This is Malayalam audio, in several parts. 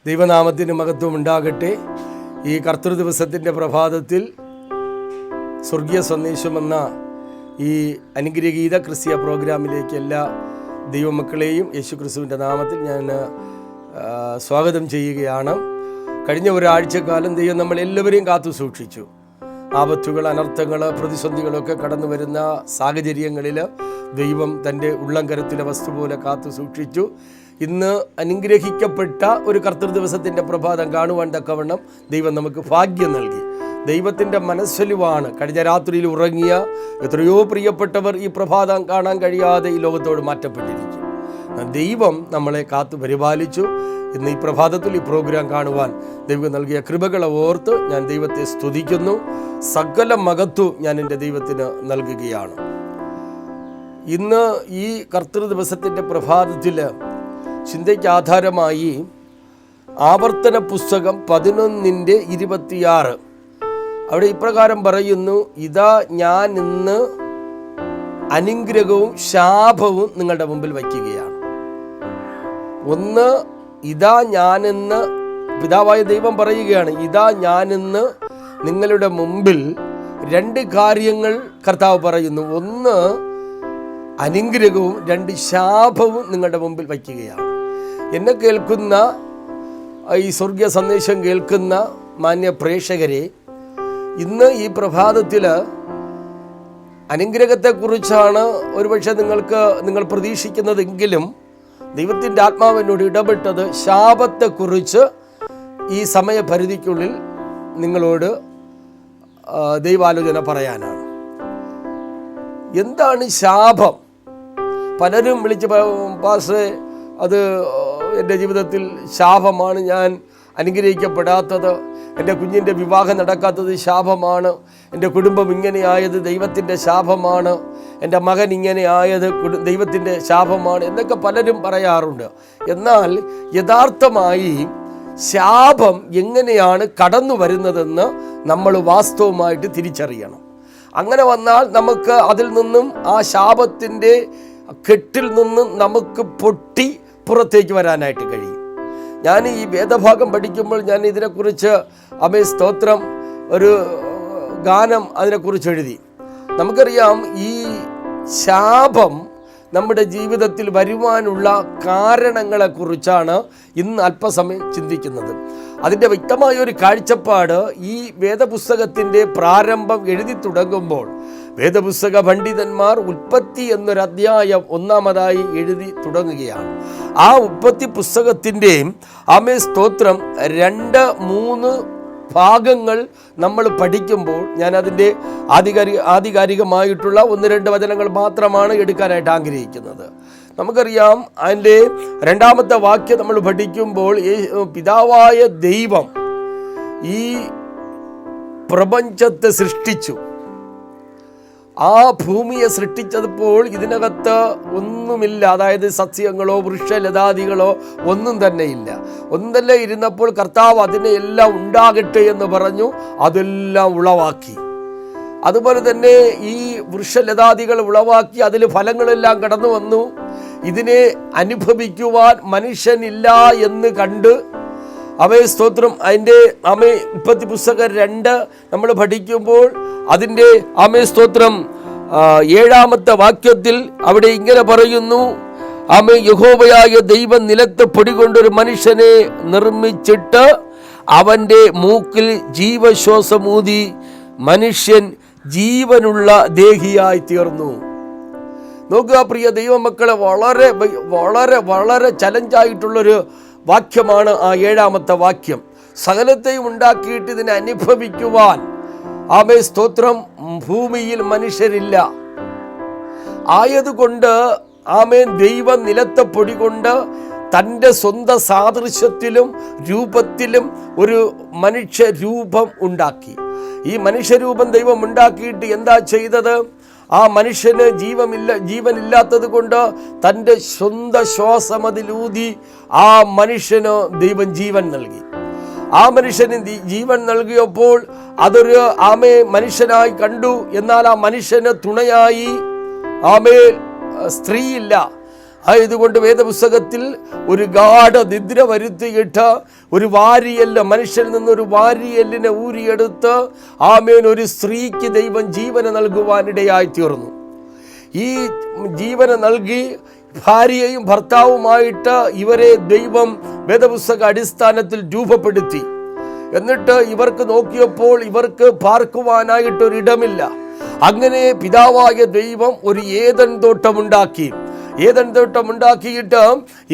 ദൈവനാമത്തിന് മഹത്വം ഉണ്ടാകട്ടെ. ഈ കർത്തൃ ദിവസത്തിൻ്റെ പ്രഭാതത്തിൽ സ്വർഗീയ സന്ദേശം എന്ന ഈ അനുഗ്രഹീത ക്രിസ്തീയ പ്രോഗ്രാമിലേക്ക് എല്ലാ ദൈവമക്കളെയും യേശു ക്രിസ്തുവിൻ്റെ നാമത്തിൽ ഞാൻ സ്വാഗതം ചെയ്യുകയാണ്. കഴിഞ്ഞ ഒരാഴ്ചക്കാലം ദൈവം നമ്മളെല്ലാവരെയും കാത്തു സൂക്ഷിച്ചു. ആപത്തുകൾ, അനർത്ഥങ്ങൾ, പ്രതിസന്ധികളൊക്കെ കടന്നു വരുന്ന സാഹചര്യങ്ങളിൽ ദൈവം തൻ്റെ ഉള്ളംകരത്തിലെ വസ്തു പോലെ കാത്തു സൂക്ഷിച്ചു. ഇന്ന് അനുഗ്രഹിക്കപ്പെട്ട ഒരു കർത്തൃ ദിവസത്തിൻ്റെ പ്രഭാതം കാണുവാൻ തക്കവണ്ണം ദൈവം നമുക്ക് ഭാഗ്യം നൽകി. ദൈവത്തിൻ്റെ മനസ്സലിവാണ്. കഴിഞ്ഞ രാത്രിയിൽ ഉറങ്ങിയ എത്രയോ പ്രിയപ്പെട്ടവർ ഈ പ്രഭാതം കാണാൻ കഴിയാതെ ഈ ലോകത്തോട് മാറ്റപ്പെട്ടിരിക്കും. ദൈവം നമ്മളെ കാത്തു പരിപാലിച്ചു. ഇന്ന് ഈ പ്രഭാതത്തിൽ ഈ പ്രോഗ്രാം കാണുവാൻ ദൈവം നൽകിയ കൃപകളെ ഓർത്ത് ഞാൻ ദൈവത്തെ സ്തുതിക്കുന്നു. സകല മഹത്വം ഞാൻ എൻ്റെ ദൈവത്തിന് നൽകുകയാണ്. ഇന്ന് ഈ കർത്തൃ ദിവസത്തിൻ്റെ പ്രഭാതത്തിൽ ചിന്തയ്ക്ക് ആധാരമായി ആവർത്തന പുസ്തകം 11:26 അവിടെ ഇപ്രകാരം പറയുന്നു: ഇതാ ഞാൻ ഇന്ന് അനുഗ്രഹവും ശാപവും നിങ്ങളുടെ മുമ്പിൽ വയ്ക്കുകയാണ്. ഒന്ന്, ഇതാ ഞാനിന്ന് പിതാവായ ദൈവം പറയുകയാണ്, ഇതാ ഞാനിന്ന് നിങ്ങളുടെ മുമ്പിൽ രണ്ട് കാര്യങ്ങൾ കർത്താവ് പറയുന്നു. ഒന്ന് അനുഗ്രഹവും, രണ്ട് ശാപവും നിങ്ങളുടെ മുമ്പിൽ വയ്ക്കുകയാണ്. എന്നെ കേൾക്കുന്ന ഈ സ്വർഗീയ സന്ദേശം കേൾക്കുന്ന മാന്യ പ്രേക്ഷകരെ, ഇന്ന് ഈ പ്രഭാതത്തിൽ അനുഗ്രഹത്തെക്കുറിച്ചാണ് ഒരുപക്ഷെ നിങ്ങൾ പ്രതീക്ഷിക്കുന്നതെങ്കിലും ദൈവത്തിൻ്റെ ആത്മാവിനോട് ഇടപെട്ടത് ശാപത്തെക്കുറിച്ച് ഈ സമയപരിധിക്കുള്ളിൽ നിങ്ങളോട് ദൈവാലോചന പറയാനാണ്. എന്താണ് ശാപം? പലരും വിളിച്ച് പാസ്റ്ററെ, അത് എൻ്റെ ജീവിതത്തിൽ ശാപമാണ്, ഞാൻ അനുഗ്രഹിക്കപ്പെടാത്തത്, എൻ്റെ കുഞ്ഞിൻ്റെ വിവാഹം നടക്കാത്തത് ശാപമാണ്, എൻ്റെ കുടുംബം ഇങ്ങനെയായത് ദൈവത്തിൻ്റെ ശാപമാണ്, എൻ്റെ മകൻ ഇങ്ങനെ ആയത് ദൈവത്തിൻ്റെ ശാപമാണ് എന്നൊക്കെ പലരും പറയാറുണ്ട്. എന്നാൽ യഥാർത്ഥമായി ശാപം എങ്ങനെയാണ് കടന്നു വരുന്നതെന്ന് നമ്മൾ വാസ്തവമായിട്ട് തിരിച്ചറിയണം. അങ്ങനെ വന്നാൽ നമുക്ക് അതിൽ നിന്നും, ആ ശാപത്തിൻ്റെ കെട്ടിൽ നിന്നും നമുക്ക് പൊട്ടി പുറത്തേക്ക് വരാനായിട്ട് കഴിയും. ഞാൻ ഈ വേദഭാഗം പഠിക്കുമ്പോൾ ഞാൻ ഇതിനെക്കുറിച്ച് സ്തോത്രം ഒരു ഗാനം അതിനെക്കുറിച്ച് എഴുതി. നമുക്കറിയാം, ഈ ശാപം നമ്മുടെ ജീവിതത്തിൽ വരുവാനുള്ള കാരണങ്ങളെക്കുറിച്ചാണ് ഇന്ന് അല്പസമയം ചിന്തിക്കുന്നത്. അതിൻ്റെ വ്യക്തമായ ഒരു കാഴ്ചപ്പാട് ഈ വേദപുസ്തകത്തിൻ്റെ പ്രാരംഭം എഴുതി തുടങ്ങുമ്പോൾ വേദപുസ്തക പണ്ഡിതന്മാർ ഉൽപ്പത്തി എന്നൊരു അധ്യായം ഒന്നാമതായി എഴുതി തുടങ്ങുകയാണ്. ആ ഉൽപ്പത്തി പുസ്തകത്തിൻ്റെ സ്തോത്രം 2-3 ഭാഗങ്ങൾ നമ്മൾ പഠിക്കുമ്പോൾ ഞാൻ അതിൻ്റെ ആധികാരികമായിട്ടുള്ള 1-2 വചനങ്ങൾ മാത്രമാണ് എടുക്കാനായിട്ട് ആഗ്രഹിക്കുന്നത്. നമുക്കറിയാം, അതിൻ്റെ 2-ാമത്തെ വാക്യം നമ്മൾ പഠിക്കുമ്പോൾ പിതാവായ ദൈവം ഈ പ്രപഞ്ചത്തെ സൃഷ്ടിച്ചു. ആ ഭൂമിയെ സൃഷ്ടിച്ചപ്പോൾ ഇതിനകത്ത് ഒന്നുമില്ല, അതായത് സസ്യങ്ങളോ വൃക്ഷലതാദികളോ ഒന്നും തന്നെ ഇല്ല. ഒന്നും തന്നെ ഇരുന്നപ്പോൾ കർത്താവ് അതിനെ എല്ലാം ഉണ്ടാകട്ടെ എന്ന് പറഞ്ഞു, അതെല്ലാം ഉളവാക്കി. അതുപോലെ തന്നെ ഈ വൃക്ഷലതാദികൾ ഉളവാക്കി, അതിൽ ഫലങ്ങളെല്ലാം കടന്നു വന്നു. ഇതിനെ അനുഭവിക്കുവാൻ മനുഷ്യനില്ല എന്ന് കണ്ട് സ്തോത്രം അതിൻ്റെ ഉൽപ്പത്തി പുസ്തകം 2 നമ്മൾ പഠിക്കുമ്പോൾ അതിൻ്റെ സ്തോത്രം 7-ാമത്തെ വാക്യത്തിൽ അവിടെ ഇങ്ങനെ പറയുന്നു: യഹോവയായ ദൈവം നിലത്ത് പൊടി കൊണ്ടൊരു മനുഷ്യനെ നിർമ്മിച്ചിട്ട് അവൻ്റെ മൂക്കിൽ ജീവശ്വാസമൂതി മനുഷ്യൻ ജീവനുള്ള ദേഹിയായി തീർന്നു. നോക്കുക പ്രിയ ദൈവമക്കളെ, വളരെ വളരെ വളരെ ചലഞ്ചായിട്ടുള്ളൊരു വാക്യമാണ് ആ 7-ാമത്തെ വാക്യം. സകലത്തെയും ഉണ്ടാക്കിയിട്ട് ഇതിനെ അനുഭവിക്കുവാൻ സ്തോത്രം ഭൂമിയിൽ മനുഷ്യരില്ല. ആയതുകൊണ്ട് ദൈവം നിലത്തെ പൊടി കൊണ്ട് തൻ്റെ സ്വന്തം സാദൃശ്യത്തിലും രൂപത്തിലും ഒരു മനുഷ്യരൂപം ഉണ്ടാക്കി. ഈ മനുഷ്യരൂപം ദൈവം ഉണ്ടാക്കിയിട്ട് എന്താ ചെയ്തത്? ആ മനുഷ്യന് ജീവനില്ലാത്തത് കൊണ്ട് തൻ്റെ സ്വന്തം ശ്വാസം അതിലൂതി ആ മനുഷ്യന് ദൈവം ജീവൻ നൽകി. ആ മനുഷ്യന് ജീവൻ നൽകിയപ്പോൾ അതൊരു മനുഷ്യനായി കണ്ടു. എന്നാൽ ആ മനുഷ്യന് തുണയായി സ്ത്രീയില്ല. ആയതുകൊണ്ട് വേദപുസ്തകത്തിൽ ഒരു ഗാഢ നിദ്ര വരുത്തിയിട്ട് ഒരു വാരിയെല്ല്, മനുഷ്യരിൽ നിന്നൊരു വാരിയെല്ലിനെ ഊരിയെടുത്ത് ആമേൻ ഒരു സ്ത്രീക്ക് ദൈവം ജീവനെ നൽകുവാനിടയായി തീർന്നു. ഈ ജീവനെ നൽകി ഭാര്യയും ഭർത്താവുമായിട്ട് ഇവരെ ദൈവം വേദപുസ്തക അടിസ്ഥാനത്തിൽ രൂപപ്പെടുത്തി. എന്നിട്ട് ഇവർക്ക് നോക്കിയപ്പോൾ ഇവർക്ക് പാർക്കുവാനായിട്ടൊരിടമില്ല. അങ്ങനെ പിതാവായ ദൈവം ഒരു ഏദൻ തോട്ടമുണ്ടാക്കി. ഏദൻ തോട്ടമുണ്ടാക്കിയിട്ട്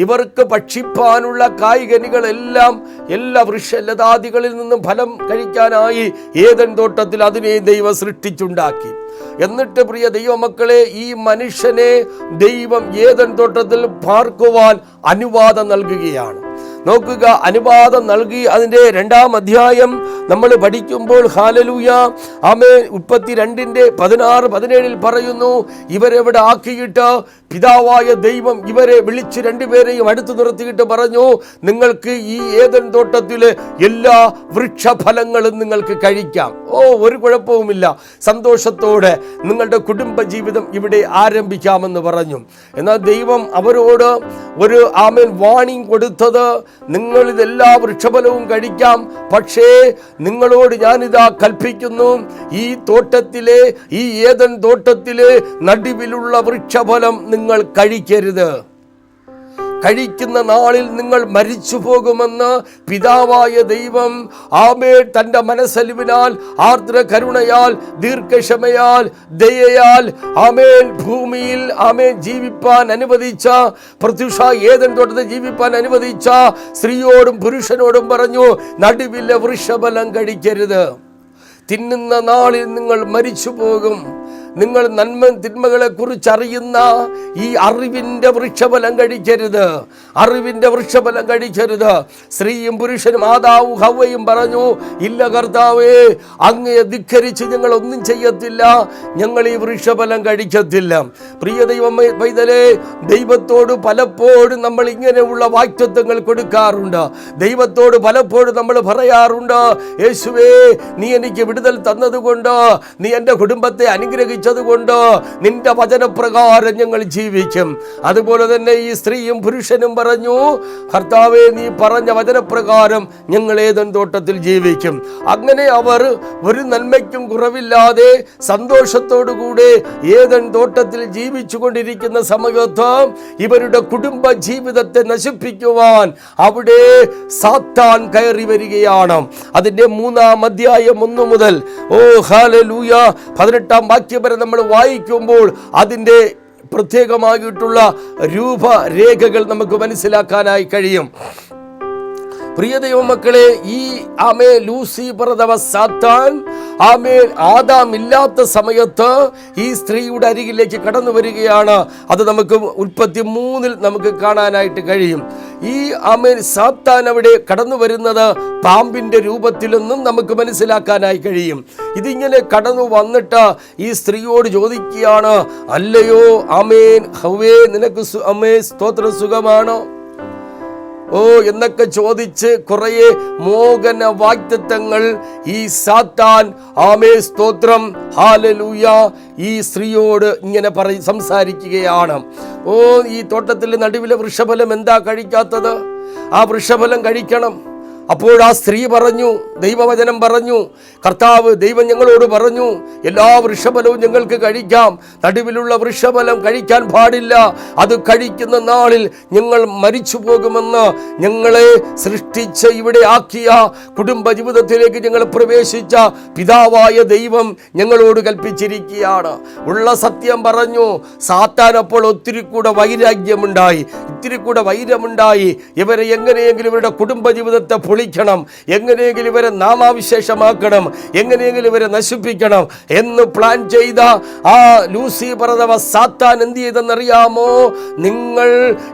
ഇവർക്ക് ഭക്ഷിപ്പാനുള്ള കായ്കനികളെല്ലാം എല്ലാ വൃക്ഷലതാദികളിൽ നിന്നും ഫലം കഴിക്കാനായി ഏദൻ തോട്ടത്തിൽ അതിനെ ദൈവം സൃഷ്ടിച്ചുണ്ടാക്കി. എന്നിട്ട് പ്രിയ ദൈവമക്കളെ, ഈ മനുഷ്യനെ ദൈവം ഏദൻ തോട്ടത്തിൽ പാർക്കുവാൻ അനുവാദം നൽകുകയാണ്. നോക്കുക, അനുവാദം നൽകി. അതിൻ്റെ 2-ാം അധ്യായം നമ്മൾ പഠിക്കുമ്പോൾ ഹല്ലേലൂയ ആമേൻ 32:16-17 പറയുന്നു, ഇവരെവിടെ ആക്കിയിട്ട് പിതാവായ ദൈവം ഇവരെ വിളിച്ച് രണ്ടുപേരെയും അടുത്ത് നിർത്തിയിട്ട് പറഞ്ഞു, നിങ്ങൾക്ക് ഈ ഏദൻ തോട്ടത്തിലെ എല്ലാ വൃക്ഷഫലങ്ങളും നിങ്ങൾക്ക് കഴിക്കാം. ഒരു കുഴപ്പവുമില്ല, സന്തോഷത്തോടെ നിങ്ങളുടെ കുടുംബ ജീവിതം ഇവിടെ ആരംഭിക്കാമെന്ന് പറഞ്ഞു. എന്നാൽ ദൈവം അവരോട് ഒരു വാണിംഗ് കൊടുത്തത്, നിങ്ങളിതെല്ലാ വൃക്ഷഫലവും കഴിക്കാം, പക്ഷേ നിങ്ങളോട് ഞാനിതാ കൽപ്പിക്കുന്നു, ഈ തോട്ടത്തിലെ, ഈ ഏദൻ തോട്ടത്തിലെ നടുവിലുള്ള വൃക്ഷഫലം നിങ്ങൾ കഴിക്കരുത്. കഴിക്കുന്ന നാളിൽ നിങ്ങൾ മരിച്ചു പോകുമെന്ന് പിതാവായ ദൈവം ആമേൻ തൻ്റെ മനസ്സലിവിനാൽ, ആർദ്ര കരുണയാൽ, ദീർഘക്ഷമയാൽ, ദയയാൽ ആമേൻ ഭൂമിയിൽ ജീവിപ്പാൻ അനുവദിച്ച, പ്രത്യുഷ ഏദൻ തോട്ടത്തിൽ ജീവിപ്പാൻ അനുവദിച്ച സ്ത്രീയോടും പുരുഷനോടും പറഞ്ഞു, നടുവിലെ വൃക്ഷഫലം കഴിക്കരുത്. തിന്നുന്ന നാളിൽ നിങ്ങൾ മരിച്ചു പോകും. നിങ്ങൾ നന്മ തിന്മകളെ കുറിച്ച് അറിയുന്ന ഈ അറിവിൻ്റെ വൃക്ഷഫലം കഴിക്കരുത്. അറിവിൻ്റെ വൃക്ഷഫലം കഴിക്കരുത്. സ്ത്രീയും പുരുഷനും ആദാവും ഹവ്വയും പറഞ്ഞു, ഇല്ല കർത്താവേ, അങ്ങയെ ധിക്കരിച്ച് ഞങ്ങൾ ഒന്നും ചെയ്യത്തില്ല, ഞങ്ങൾ ഈ വൃക്ഷഫലം കഴിക്കത്തില്ല. പ്രിയ ദൈവം പൈതലേ, ദൈവത്തോട് പലപ്പോഴും നമ്മൾ ഇങ്ങനെയുള്ള വാക്തത്വങ്ങൾ കൊടുക്കാറുണ്ട്. ദൈവത്തോട് പലപ്പോഴും നമ്മൾ പറയാറുണ്ട്, യേശുവേ, നീ എനിക്ക് വിടുതൽ തന്നതുകൊണ്ട്, നീ എൻ്റെ കുടുംബത്തെ അനുഗ്രഹിച്ചതുകൊണ്ട് നിന്റെ വചനപ്രകാരം ഞങ്ങൾ ജീവിക്കും. അതുപോലെ തന്നെ ഈ സ്ത്രീയും പുരുഷനും പറഞ്ഞു, കർത്താവേ, നീ പറഞ്ഞ വചനപ്രകാരം ഞങ്ങൾ ഏദൻ തോട്ടത്തിൽ ജീവിക്കും. അങ്ങനെ അവർ ഒരു നന്മയ്ക്കും കുറവില്ലാതെ സന്തോഷത്തോടുകൂടെ ഏദൻ തോട്ടത്തിൽ ജീവിച്ചു കൊണ്ടിരിക്കുന്ന സമയത്ത് ഇവരുടെ കുടുംബ ജീവിതത്തെ നശിപ്പിക്കുവാൻ അവിടെ സാത്താൻ കയറി വരികയാണ്. അതിൻ്റെ 3-ാം അധ്യായം 1 മുതൽ ഹല്ലേലൂയ 18-ാം വാക്യം വരെ നമ്മൾ വായിക്കുമ്പോൾ അതിൻ്റെ പ്രത്യേകമായിട്ടുള്ള രൂപരേഖകൾ നമുക്ക് മനസ്സിലാക്കാനായി കഴിയും. പ്രിയ ദൈവമക്കളെ, ഈ ലൂസിഫർ അഥവാ സാത്താൻ ആദാം ഇല്ലാത്ത സമയത്ത് ഈ സ്ത്രീയുടെ അരികിലേക്ക് കടന്നു വരികയാണ്. അത് നമുക്ക് ഉൽപ്പത്തി 3-ൽ നമുക്ക് കാണാനായിട്ട് കഴിയും. ഈ സാത്താൻ അവിടെ കടന്നു വരുന്നത് പാമ്പിന്റെ രൂപത്തിലൊന്നും നമുക്ക് മനസ്സിലാക്കാനായി കഴിയും. ഇതിങ്ങനെ കടന്നു വന്നിട്ട് ഈ സ്ത്രീയോട് ചോദിക്കുകയാണ്, അല്ലയോ ഹവ്വേ, നിനക്ക് സ്തോത്ര സുഖമാണോ എന്നൊക്കെ ചോദിച്ച് കുറേ മോഹന വാഗ്ദത്തങ്ങൾ ഈ സാത്താൻ സ്തോത്രം ഹല്ലേലൂയ ഈ സ്ത്രീയോട് ഇങ്ങനെ സംസാരിക്കുകയാണ്. ഈ തോട്ടത്തിലെ നടുവിലെ വൃക്ഷഫലം എന്താ കഴിക്കാത്തത്? ആ വൃക്ഷഫലം കഴിക്കണം. അപ്പോൾ ആ സ്ത്രീ പറഞ്ഞു, ദൈവവചനം പറഞ്ഞു, കർത്താവ് ദൈവം ഞങ്ങളോട് പറഞ്ഞു, എല്ലാ വൃക്ഷഫലവും ഞങ്ങൾക്ക് കഴിക്കാം, നടുവിലുള്ള വൃക്ഷഫലം കഴിക്കാൻ പാടില്ല, അത് കഴിക്കുന്ന നാളിൽ ഞങ്ങൾ മരിച്ചു പോകുമെന്ന് ഞങ്ങളെ സൃഷ്ടിച്ച് ഇവിടെ ആക്കിയ കുടുംബ ജീവിതത്തിലേക്ക് ഞങ്ങൾ പ്രവേശിച്ച പിതാവായ ദൈവം ഞങ്ങളോട് കൽപ്പിച്ചിരിക്കുകയാണ്. ഉള്ള സത്യം പറഞ്ഞു. സാത്താൻ അപ്പോൾ ഒത്തിരി കൂടെ വൈരാഗ്യമുണ്ടായി, ഇത്തിരി കൂടെ വൈരമുണ്ടായി. ഇവരെ എങ്ങനെയെങ്കിലും ഇവരുടെ കുടുംബ ജീവിതത്തെ പൊളിക്കണം, എങ്ങനെയെങ്കിലും ഇവരെ നാമാവിശേഷമാക്കണം, എങ്ങനെയെങ്കിലും ഇവരെ നശിപ്പിക്കണം എന്ന് പ്ലാൻ ചെയ്ത ആ ലൂസിഫർ അഥവാ സാത്താൻ എന്ത് ചെയ്തെന്നറിയാമോ? നിങ്ങൾ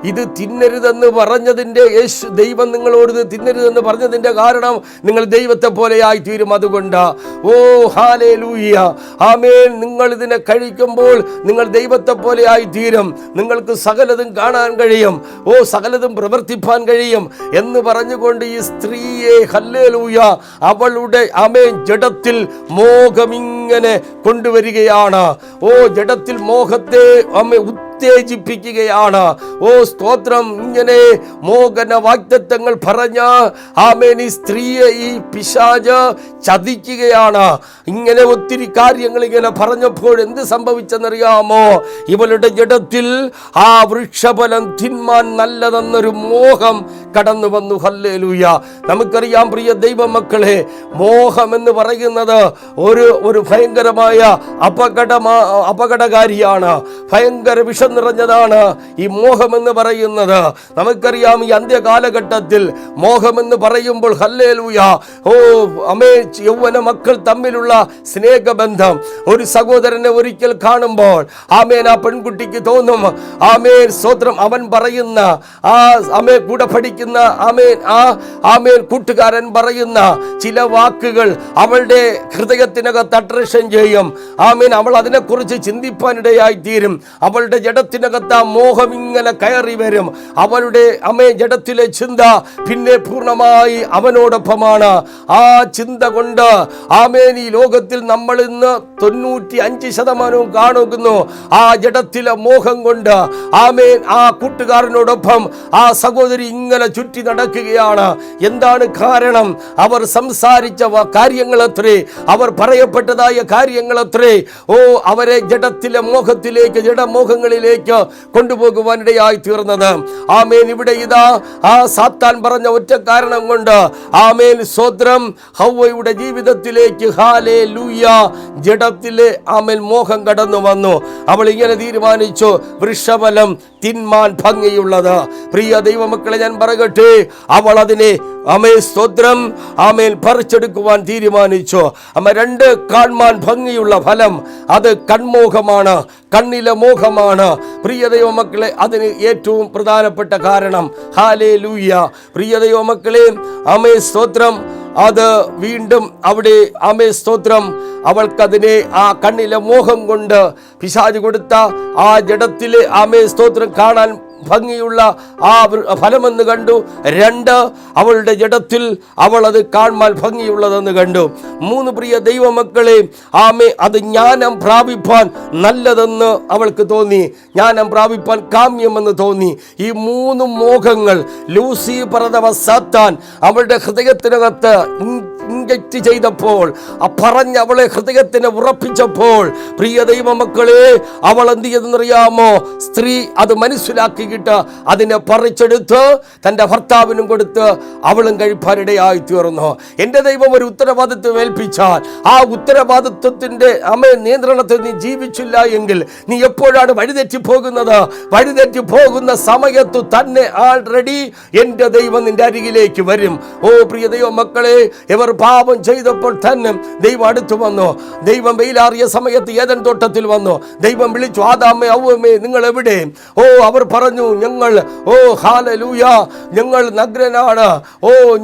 ഇത് തിന്നരുതെന്ന് പറഞ്ഞതിൻ്റെ ദൈവം നിങ്ങളോട് ഇത് തിന്നരുതെന്ന് പറഞ്ഞതിൻ്റെ കാരണം നിങ്ങൾ ദൈവത്തെ പോലെയായി തീരും. അതുകൊണ്ട് ഹല്ലേലൂയ ആമേൻ, നിങ്ങൾ ഇതിനെ കഴിക്കുമ്പോൾ നിങ്ങൾ ദൈവത്തെ പോലെയായി തീരും, നിങ്ങൾക്ക് സകലതും കാണാൻ കഴിയും, സകലതും പ്രവർത്തിപ്പാൻ കഴിയും എന്ന് പറഞ്ഞുകൊണ്ട് ഈ സ്ത്രീയെ ഹല്ലേലൂയ അവളുടെ ജഡത്തിൽ മോഹമിങ്ങനെ കൊണ്ടുവരികയാണ്. ജഡത്തിൽ മോഹത്തെ ഉത്തേജിപ്പിക്കുകയാണ്. സ്തോത്രം. ഇങ്ങനെ മോഹന വാഗ്ദത്തങ്ങൾ പറഞ്ഞ ആമേൻ ഈ സ്ത്രീയെ ഈ പിശാച് ചതിക്കുകയാണ്. ഇങ്ങനെ ഒത്തിരി കാര്യങ്ങൾ ഇങ്ങനെ പറഞ്ഞപ്പോൾ എന്ത് സംഭവിച്ചെന്നറിയാമോ? ഇവളുടെ ജഡത്തിൽ ആ വൃക്ഷഫലം തിന്മാൻ നല്ലതെന്നൊരു മോഹം കടന്നു വന്നു. ഹല്ലേലൂയ. നമുക്കറിയാം പ്രിയ ദൈവമക്കളെ, മോഹം എന്ന് പറയുന്നത് ഒരു ഭയങ്കരമായ അപകടകാരിയാണ്. ഭയങ്കര വിഷം നിറഞ്ഞതാണ് ഈ മോഹമെന്ന് പറയുന്നത്. നമുക്കറിയാം ഈ അന്ത്യകാലഘട്ടത്തിൽ മോഹമെന്ന് പറയുമ്പോൾ ഹല്ലേലൂയ, യൗവന മക്കൾ തമ്മിലുള്ള സ്നേഹബന്ധം, ഒരു സഹോദരനെ ഒരിക്കൽ കാണുമ്പോൾ ആമേൻ ആ പെൺകുട്ടിക്ക് തോന്നും, ആമേൻ സ്തോത്രം, അവൻ പറയുന്ന കൂടെ പഠിക്കുന്ന ആമേൻ കൂട്ടുകാരൻ പറയുന്ന ചില വാക്കുകൾ അവളുടെ ഹൃദയത്തിനകത്ത് അട്രാക്ഷൻ ചെയ്യും. ആമേൻ അവൾ അതിനെക്കുറിച്ച് ചിന്തിപ്പാനിടയായി തീരും. അവളുടെ ജഡത്തിനകത്ത് ആ മോഹം ഇങ്ങനെ കയറി വരും. അവളുടെ ജഡത്തിലെ ചിന്ത പിന്നെ പൂർണ്ണമായി അവനോടൊപ്പമാണ്. ആ ചിന്ത കൊണ്ട് ആമേൻ ഈ ലോകത്തിൽ നമ്മൾ ഇന്ന് 95% കാണുന്നു. ആ ജഡത്തിലെ മോഹം കൊണ്ട് ആമേൻ ആ കൂട്ടുകാരനോടൊപ്പം ആ സഹോദരി ഇങ്ങനെ ചുറ്റി നടക്കുകയാണ്. എന്താണ് കാരണം? അവർ സംസാരിച്ച കാര്യങ്ങളത്രേ, അവർ പറയപ്പെട്ടതായ കാര്യങ്ങളത്രേ അവരെ ജഡത്തിലെ മോഹത്തിലേക്ക്, ജഡമോഹങ്ങളിലേക്ക് കൊണ്ടുപോകുവാനിടയായി തീർന്നത്. ആമേൻ ഇവിടെ ഇതാ ആ സാത്താൻ പറഞ്ഞ ഒറ്റ കാരണം കൊണ്ട് ആമേൻ സ്തോത്രം ഹവ്വയുടെ ജീവിതത്തിലേക്ക് ഹല്ലേലൂയ ജഡത്തിലെ ആമേൻ മോഹം കടന്നു വന്നു. അവൾ ഇങ്ങനെ തീരുമാനിച്ചു, വൃക്ഷഫലം തിന്മാൻ ഭംഗിയുള്ളത്. പ്രിയ ദൈവമക്കളെ, ഞാൻ പറയട്ടെ, അവൾ അതിനെ സ്തോത്രം ആമേൻ പറിച്ചെടുക്കുവാൻ തീരുമാനിച്ചു. രണ്ട് കാണാൻ ഭംഗിയുള്ള ഫലം, അത് കൺമോഹമാണ്, കണ്ണിലെ മോഹമാണ്. പ്രിയ ദൈവമക്കളെ, അതിന് ഏറ്റവും പ്രധാനപ്പെട്ട കാരണം ഹല്ലേലൂയ. പ്രിയ ദൈവമക്കളെ, സ്തോത്രം, അത് വീണ്ടും അവിടെ സ്തോത്രം അവൾക്കതിനെ ആ കണ്ണിലെ മോഹം കൊണ്ട് പിശാച് കൊടുത്ത ആ ജഡത്തിലെ സ്തോത്രം കാണാൻ ഭംഗിയുള്ള ആ ഫലമെന്ന് കണ്ടു. 2, അവളുടെ ജഡത്തിൽ അവൾ അത് കാണാൻ ഭംഗിയുള്ളതെന്ന് കണ്ടു. 3, പ്രിയ ദൈവമക്കളെ, അത് ജ്ഞാനം പ്രാപിപ്പാൻ നല്ലതെന്ന് അവൾക്ക് തോന്നി. ജ്ഞാനം പ്രാപിപ്പാൻ കാമ്യമെന്ന് തോന്നി. ഈ 3 മോഹങ്ങൾ ലൂസിഫർ അഥവാ സാത്താൻ അവളുടെ ഹൃദയത്തിനകത്ത് ഇൻജക്റ്റ് ചെയ്തപ്പോൾ, പറഞ്ഞ് അവളെ ഹൃദയത്തിനെ ഉറപ്പിച്ചപ്പോൾ, പ്രിയ ദൈവമക്കളെ, അവൾ എന്ത് ചെയ്തെന്നറിയാമോ? സ്ത്രീ അത് മനസ്സിലാക്കിയിട്ട് അതിനെ പറിച്ചെടുത്ത് തൻ്റെ ഭർത്താവിനും കൊടുത്ത് അവളും കഴിപ്പാനിടയായി തീർന്നു. എൻ്റെ ദൈവം ഒരു ഉത്തരവാദിത്വം ഏൽപ്പിച്ചാൽ ആ ഉത്തരവാദിത്വത്തിൻ്റെ നിയന്ത്രണത്തിൽ നീ ജീവിച്ചില്ല എങ്കിൽ നീ എപ്പോഴാണ് വഴിതെറ്റിപ്പോകുന്നത്? വഴിതെറ്റിപ്പോകുന്ന സമയത്ത് തന്നെ ആൾറെഡി എൻ്റെ ദൈവം നിന്റെ അരികിലേക്ക് വരും. പ്രിയ ദൈവമക്കളെ, ഇവർ പാപം ചെയ്തപ്പോൾ തന്നെ ദൈവം അടുത്തു വന്നു. ദൈവം വെയിലാറിയ സമയത്ത് ഏദൻ തോട്ടത്തിൽ വന്നു. ദൈവം വിളിച്ചു, ആദാമേ, ഹവ്വമേ, നിങ്ങൾ എവിടെ? അവർ പറഞ്ഞു, ഞങ്ങൾ ഹല്ലേലൂയ, ഞങ്ങൾ നഗ്നനാണ്.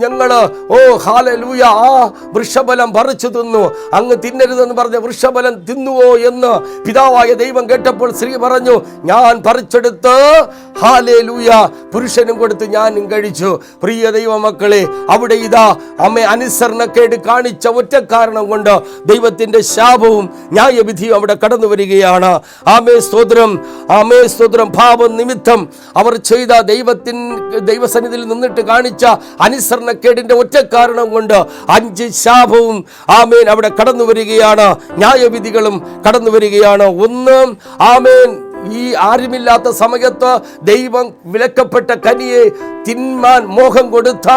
ഞങ്ങൾ ഹല്ലേലൂയ ആ വൃക്ഷഫലം പറിച്ചു തിന്നു. അങ്ങ് തിന്നരുതെന്ന് പറഞ്ഞ വൃക്ഷഫലം തിന്നുവോ എന്ന് പിതാവായ ദൈവം കേട്ടപ്പോൾ സ്ത്രീ പറഞ്ഞു, ഞാൻ പറിച്ചെടുത്ത് ഹല്ലേലൂയ പുരുഷനും കൊടുത്ത് ഞാനും കഴിച്ചു. പ്രിയ ദൈവമക്കളെ, അവിടെ ഇതാ അനുസരണക്കേട് കാണിച്ച ഒറ്റ കാരണം കൊണ്ട് ദൈവത്തിന്റെ ശാപവും ന്യായവിധിയും അവിടെ കടന്നു വരികയാണ്. സ്തോത്രം, പാപം നിമിത്തം അവർ ചെയ്ത ദൈവസന്നിധിയിൽ നിന്നിട്ട് കാണിച്ച അനുസരണക്കേടിന്റെ ഒറ്റ കാരണം കൊണ്ട് 5 ശാപവും അവിടെ കടന്നു വരികയാണ്. ന്യായവിധികളും കടന്നു വരികയാണ്. 1 ഈ ആരുമില്ലാത്ത സമയത്ത് ദൈവം വിലക്കപ്പെട്ട കനിയെ തിന്മാൻ മോഹം കൊടുത്ത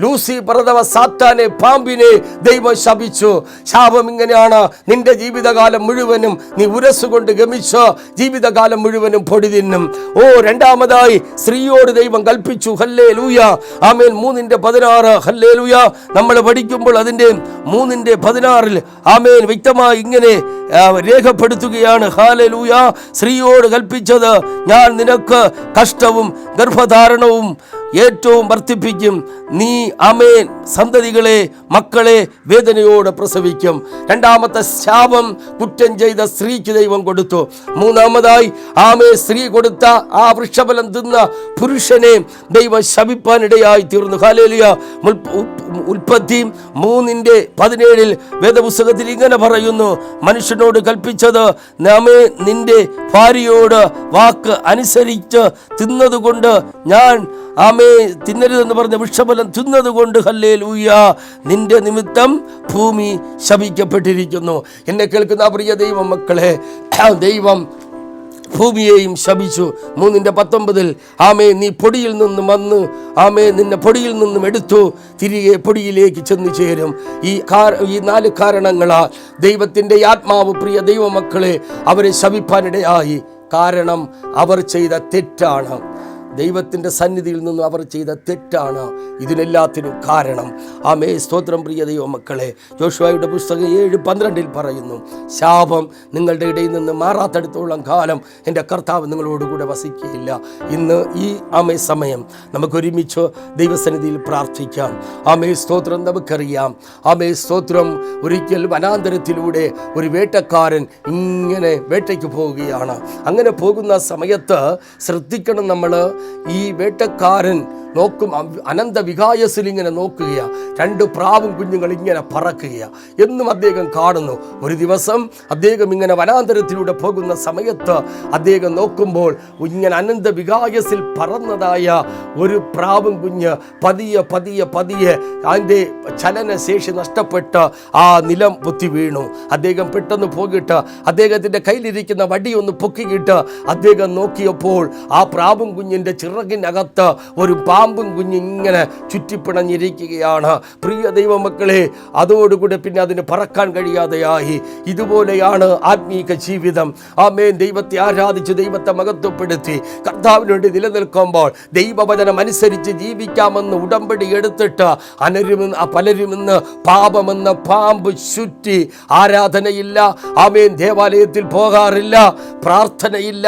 ലൂസിഫർ അഥവാ സാത്താനെ, പാമ്പിനെ ദൈവം ശപിച്ചു. ശാപം ഇങ്ങനെയാണ്, നിന്റെ ജീവിതകാലം മുഴുവനും നീ ഉരസുകൊണ്ട് ഗമിച്ച് ജീവിതകാലം മുഴുവനും പൊടി തിന്നും. രണ്ടാമതായി സ്ത്രീയോട് ദൈവം കൽപ്പിച്ചു. ഹല്ലേലൂയ. ആമേൻ. 3:16 ഹല്ലേലൂയ നമ്മൾ പഠിക്കുമ്പോൾ അതിൻ്റെ 3:16 ആമേൻ വ്യക്തമായി ഇങ്ങനെ രേഖപ്പെടുത്തുകയാണ്. ഹല്ലേലൂയ. സ്ത്രീയോട് കൽപ്പിച്ചത്, ഞാൻ നിനക്ക് കഷ്ടവും ഗർഭധാരണവും ഏറ്റവും വർദ്ധിപ്പിക്കും. നീ ആമേൻ സന്തതികളെ മക്കളെ വേദനയോടെ പ്രസവിക്കും. രണ്ടാമത്തെ ശാപം കുറ്റം ചെയ്ത സ്ത്രീക്ക് ദൈവം കൊടുത്തു. മൂന്നാമതായി ആമേ സ്ത്രീ കൊടുത്ത ആ വൃക്ഷഫലം തിന്ന പുരുഷനെ ദൈവം ശപിപ്പാനിടയായി തീർന്നു. ഹല്ലേലൂയ. ഉൽപ്പത്തി 3:17 വേദപുസ്തകത്തിൽ ഇങ്ങനെ പറയുന്നു, മനുഷ്യനോട് കൽപ്പിച്ചത് നാമേ നിന്റെ ഭാര്യയോട് വാക്ക് അനുസരിച്ച് തിന്നതുകൊണ്ട് ഞാൻ ആമേ തിന്നരുതെന്ന് പറഞ്ഞ വൃക്ഷഫലം തിന്നതുകൊണ്ട് ഹല്ലേലൂയ നിന്റെ നിമിത്തം ഭൂമി ശപിക്കപ്പെട്ടിരിക്കുന്നു. എന്നെ കേൾക്കുന്ന പ്രിയ ദൈവ മക്കളെ, ദൈവം ഭൂമിയെയും ശപിച്ചു. 3:19 ആമേ നീ പൊടിയിൽ നിന്നും വന്ന് ആമേ നിന്നെ പൊടിയിൽ നിന്നും എടുത്തു തിരികെ പൊടിയിലേക്ക് ചെന്നു ചേരും. ഈ 4 കാരണങ്ങളാൽ ദൈവത്തിൻ്റെ ആത്മാവ് പ്രിയ ദൈവമക്കളെ അവരെ ശപിപ്പാനിടയായി. കാരണം അവർ ചെയ്ത തെറ്റാണ്. ദൈവത്തിൻ്റെ സന്നിധിയിൽ നിന്നും അവർ ചെയ്ത തെറ്റാണ് ഇതിനെല്ലാത്തിനും കാരണം. ആമേ സ്തോത്രം പ്രിയ ദൈവമക്കളെ. യോശുവയുടെ പുസ്തകം 7:12 പറയുന്നു, ശാപം നിങ്ങളുടെ ഇടയിൽ നിന്ന് മാറാത്തടുത്തോളം കാലം എൻ്റെ കർത്താവ് നിങ്ങളോടുകൂടെ വസിക്കുകയില്ല. ഇന്ന് ഈ ആമേ സമയം നമുക്കൊരുമിച്ച് ദൈവസന്നിധിയിൽ പ്രാർത്ഥിക്കാം. ആമേ സ്തോത്രം. നമുക്കറിയാം ആമേ സ്തോത്രം, ഒരിക്കൽ വനാന്തരത്തിലൂടെ ഒരു വേട്ടക്കാരൻ ഇങ്ങനെ വേട്ടയ്ക്ക് പോവുകയാണ്. അങ്ങനെ പോകുന്ന സമയത്ത് ശ്രദ്ധിക്കണം, നമ്മൾ ഈ വേട്ടക്കാരൻ നോക്കും, അനന്ത വികായസിൽ ഇങ്ങനെ നോക്കുകയാ. 2 പ്രാവും കുഞ്ഞുങ്ങൾ ഇങ്ങനെ പറക്കുകയാ എന്നും അദ്ദേഹം കാണുന്നു. ഒരു ദിവസം അദ്ദേഹം ഇങ്ങനെ വനാന്തരത്തിലൂടെ പോകുന്ന സമയത്ത് അദ്ദേഹം നോക്കുമ്പോൾ ഇങ്ങനെ അനന്ത വികായസിൽ പറന്നതായ ഒരു പ്രാവും കുഞ്ഞ് പതിയെ പതിയെ പതിയെ അതിൻ്റെ ചലനശേഷി നഷ്ടപ്പെട്ട് ആ നിലം പൊത്തി വീണു. അദ്ദേഹം പെട്ടെന്ന് പോകിട്ട് അദ്ദേഹത്തിൻ്റെ കയ്യിലിരിക്കുന്ന വടിയൊന്ന് പൊക്കിയിട്ട് അദ്ദേഹം നോക്കിയപ്പോൾ ആ പ്രാവും കുഞ്ഞിൻ്റെ ചിറകിനകത്ത് ഒരു പാമ്പും കുഞ്ഞിങ്ങനെ ചുറ്റിപ്പിണഞ്ഞിരിക്കുകയാണ്. പ്രിയ ദൈവമക്കളെ, അതോടുകൂടെ പിന്നെ അതിന് പറക്കാൻ കഴിയാതെയായി. ഇതുപോലെയാണ് ആത്മീക ജീവിതം. ആമേൻ. ദൈവത്തെ ആരാധിച്ച് ദൈവത്തെ മഹത്വപ്പെടുത്തി കർത്താവിന് വേണ്ടി നിലനിൽക്കുമ്പോൾ ദൈവവചനം അനുസരിച്ച് ജീവിക്കാമെന്ന് ഉടമ്പടി എടുത്തിട്ട് പലരുമെന്ന് പാപമെന്ന പാമ്പ് ചുറ്റി ആരാധനയില്ല, ആമേൻ, ദേവാലയത്തിൽ പോകാറില്ല, പ്രാർത്ഥനയില്ല,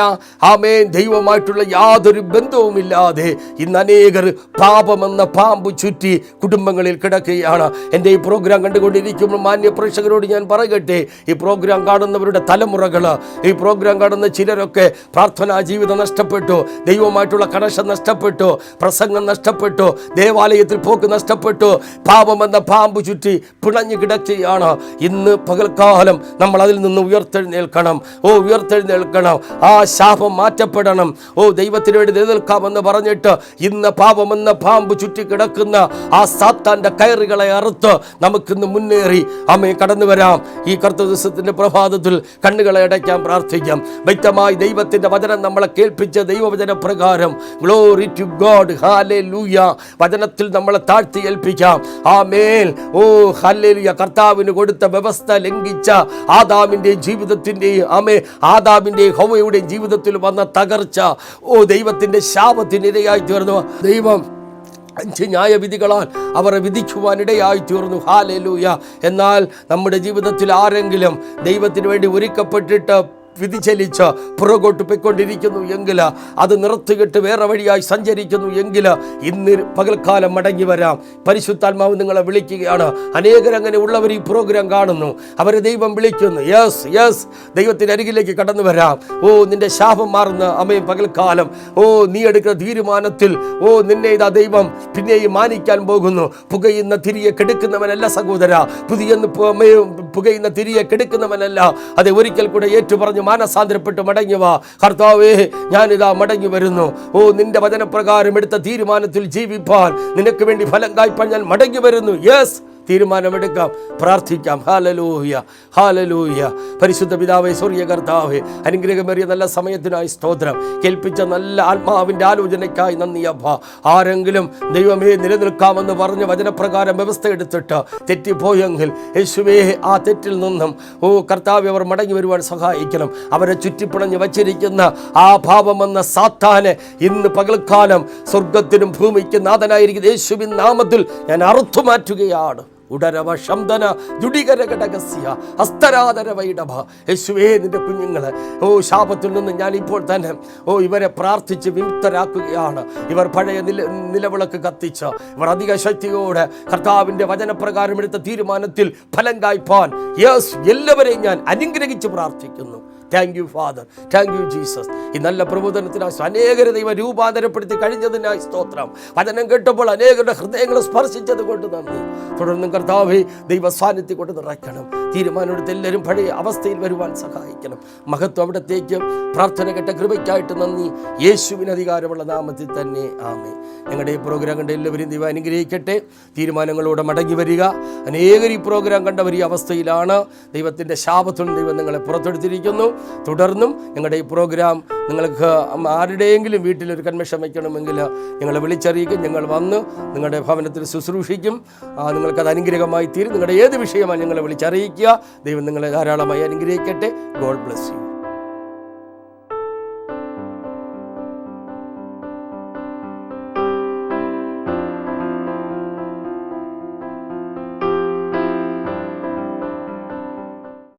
ആമേൻ, ദൈവമായിട്ടുള്ള യാതൊരു ബന്ധവുമില്ലാതെ ഇന്ന് അനേകർ പാപമെന്ന പാമ്പ് ചുറ്റി കുടുംബങ്ങളിൽ കിടക്കുകയാണ്. എൻ്റെ ഈ പ്രോഗ്രാം കണ്ടുകൊണ്ടിരിക്കുമ്പോൾ മാന്യ പ്രേക്ഷകരോട് ഞാൻ പറയട്ടെ, ഈ പ്രോഗ്രാം കാണുന്നവരുടെ തലമുറകൾ, ഈ പ്രോഗ്രാം കാണുന്ന ചിലരൊക്കെ പ്രാർത്ഥനാ ജീവിതം നഷ്ടപ്പെട്ടു, ദൈവമായിട്ടുള്ള കണക്ഷൻ നഷ്ടപ്പെട്ടു, പ്രസംഗം നഷ്ടപ്പെട്ടു, ദേവാലയത്തിൽ പോക്ക് നഷ്ടപ്പെട്ടു, പാപമെന്ന പാമ്പ് ചുറ്റി പിണഞ്ഞു കിടക്കുകയാണ്. ഇന്ന് പകൽക്കാലം നമ്മൾ അതിൽ നിന്ന് ഉയർത്തെഴുന്നേൽക്കണം. ഉയർത്തെഴുന്നേൽക്കണം. ആ ശാപം മാറ്റപ്പെടണം. ദൈവത്തിന് വേണ്ടി നിലനിൽക്കാമെന്ന് പറഞ്ഞിട്ട് ഇന്ന് പാപമെന്ന പാമ്പ് ചുറ്റി കിടക്കുന്ന ആ സാത്താന്റെ കയറുകളെ അറുത്ത് നമുക്കിന്ന് മുന്നേറി അമ്മയെ കടന്നു വരാം. ഈ കർത്തൃ ദിവസത്തിന്റെ പ്രഭാതത്തിൽ കണ്ണുകളെ അടയ്ക്കാൻ പ്രാർത്ഥിക്കാം. വ്യക്തമായി ദൈവത്തിന്റെ വചനം നമ്മളെ കേൾപ്പിച്ച ദൈവവചന പ്രകാരം ഗ്ലോറി ടു ഗോഡ്, ഹല്ലേലൂയ, വചനത്തിൽ നമ്മളെ താഴ്ത്തി ഏൽപ്പിക്കാം. ആമേൻ. ഹല്ലേലൂയ. കർത്താവിന് കൊടുത്ത വ്യവസ്ഥ ലംഘിച്ച ആദാമിന്റെയും ജീവിതത്തിന്റെയും ആദാമിന്റെയും ഹവ്വയുടെയും ജീവിതത്തിൽ വന്ന തകർച്ച ദൈവത്തിന്റെ ശാപത്തിനിരയായി തീർന്നു. ദൈവം 5 ന്യായവിധികളാൽ അവരെ വിധിക്കുവാനിടയായി തീർന്നു. ഹല്ലേലൂയ. എന്നാൽ നമ്മുടെ ജീവിതത്തിൽ ആരെങ്കിലും ദൈവത്തിന് വേണ്ടി ഒരുക്കപ്പെട്ടിട്ട് വിധിച്ചലിച്ച് പുറകോട്ട് പോയിക്കൊണ്ടിരിക്കുന്നു എങ്കിൽ, അത് നിർത്തിയിട്ട് വേറെ വഴിയായി സഞ്ചരിക്കുന്നു എങ്കിൽ, ഇന്ന് പകൽക്കാലം മടങ്ങി വരാം. പരിശുദ്ധാത്മാവ് നിങ്ങളെ വിളിക്കുകയാണ്. അനേകരങ്ങനെ ഉള്ളവർ ഈ പ്രോഗ്രാം കാണുന്നു, അവരെ ദൈവം വിളിക്കുന്നു. യെസ്, ദൈവത്തിൻ്റെ അരികിലേക്ക് കടന്നു വരാം. നിന്റെ ശാപം മാറുന്ന അമ്മയും പകൽക്കാലം നീ എടുക്കുന്ന തീരുമാനത്തിൽ നിന്നെ ഇതാ ദൈവം പിന്നെയും മാനിക്കാൻ പോകുന്നു. പുകയുന്ന തിരിയെ കെടുക്കുന്നവനല്ല സഹോദര, പുകയുന്ന തിരിയെ കെടുക്കുന്നവനല്ല. അത് ഒരിക്കൽ കൂടെ ഏറ്റുപറഞ്ഞു മാനസാന്തരപ്പെട്ട് മടങ്ങി വാ. കർത്താവേ, ഞാനിതാ മടങ്ങി വരുന്നു. നിന്റെ വചനപ്രകാരം എടുത്ത തീരുമാനത്തിൽ ജീവിപ്പാൻ, നിനക്ക് വേണ്ടി ഫലം കായ്പാൻ ഞാൻ മടങ്ങി വരുന്നു. യെസ്, തീരുമാനമെടുക്കാം, പ്രാർത്ഥിക്കാം. Hallelujah, hallelujah. പരിശുദ്ധ പിതാവേ, സ്വർഗ്ഗീയ കർത്താവേ, അനുഗ്രഹമേറിയ നല്ല സമയത്തിനായി സ്തോത്രം. കേൾപ്പിച്ച നല്ല ആത്മാവിൻ്റെ ആലോചനയ്ക്കായി നന്ദി അപ്പാ. ആരെങ്കിലും ദൈവമേ നിലനിൽക്കാമെന്ന് പറഞ്ഞ വചനപ്രകാരം വ്യവസ്ഥ എടുത്തിട്ട് തെറ്റിപ്പോയെങ്കിൽ യേശുവേ, ആ തെറ്റിൽ നിന്നും കർത്താവേ അവർ മടങ്ങി വരുവാൻ സഹായിക്കണം. അവരെ ചുറ്റിപ്പിണഞ്ഞ് വച്ചിരിക്കുന്ന ആ പാപമെന്ന സാത്താനെ ഇന്ന് പകൽക്കാലം സ്വർഗത്തിനും ഭൂമിക്കും നാഥനായിരിക്കുന്ന യേശുവിൻ നാമത്തിൽ ഞാൻ അറുത്തുമാറ്റുകയാണ്. ഉടരവ ശംദന ജുഡികരഘടകസ്യ ഹസ്തരാധരവൈഡഭ. യേശുവേ, നിന്റെ കുഞ്ഞുങ്ങളെ ശാപത്തിൽ നിന്ന് ഞാൻ ഇപ്പോൾ തന്നെ ഇവരെ പ്രാർത്ഥിച്ച് വിമുക്തരാക്കുകയാണ്. ഇവർ പഴയ നിലവിളക്ക് കത്തിച്ച് ഇവർ അധിക ശക്തിയോടെ കർത്താവിൻ്റെ വചനപ്രകാരം എടുത്ത തീരുമാനത്തിൽ ഫലം കായ്പാൻ എല്ലാവരെയും ഞാൻ അനുഗ്രഹിച്ച് പ്രാർത്ഥിക്കുന്നു. Thank you father, thank you Jesus. ഈ നല്ല പ്രബോധനത്തിനായി അനേകരെ ദൈവം രൂപാന്തരപ്പെടുത്തി കഴിഞ്ഞതിനായി സ്തോത്രം. വചനം കേട്ടപ്പോൾ അനേകരുടെ ഹൃദയങ്ങളെ സ്പർശിച്ചത് കൊണ്ട് നന്ദി. തുടർന്നും കർത്താവേ, ദൈവ സാന്നിധ്യം കൊണ്ട് നിറയ്ക്കണം. തീരുമാനമെടുത്ത് എല്ലാവരും പഴയ അവസ്ഥയിൽ വരുവാൻ സഹായിക്കണം. മഹത്വം അവിടത്തേക്കും. പ്രാർത്ഥന കേട്ട കൃപയ്ക്കായിട്ട് നന്ദി. യേശുവിന് അധികാരമുള്ള നാമത്തിൽ തന്നെ ആമേൻ. ഞങ്ങളുടെ ഈ പ്രോഗ്രാം കണ്ട എല്ലാവരും ദൈവം അനുഗ്രഹിക്കട്ടെ. തീരുമാനങ്ങളോടെ മടങ്ങി വരിക. അനേകർ ഈ പ്രോഗ്രാം കണ്ടവർ ഈ അവസ്ഥയിലാണ്. ദൈവത്തിൻ്റെ ശാപത്തിൽ ദൈവം നിങ്ങളെ പുറത്തെടുത്തിരിക്കുന്നു. തുടർന്നും ഞങ്ങളുടെ ഈ പ്രോഗ്രാം നിങ്ങൾക്ക് ആരുടെയെങ്കിലും വീട്ടിലൊരു കൺവെൻഷൻ വയ്ക്കണമെങ്കിൽ ഞങ്ങളെ വിളിച്ചറിയിക്കും. ഞങ്ങൾ വന്ന് നിങ്ങളുടെ ഭവനത്തിൽ ശുശ്രൂഷിക്കും. നിങ്ങൾക്കത് അനുഗ്രഹമായി തീരും. നിങ്ങളുടെ ഏത് വിഷയമാണ് ഞങ്ങളെ വിളിച്ചറിയിക്കുക. ദൈവം നിങ്ങളെ ധാരാളമായി അനുഗ്രഹിക്കട്ടെ. God bless you.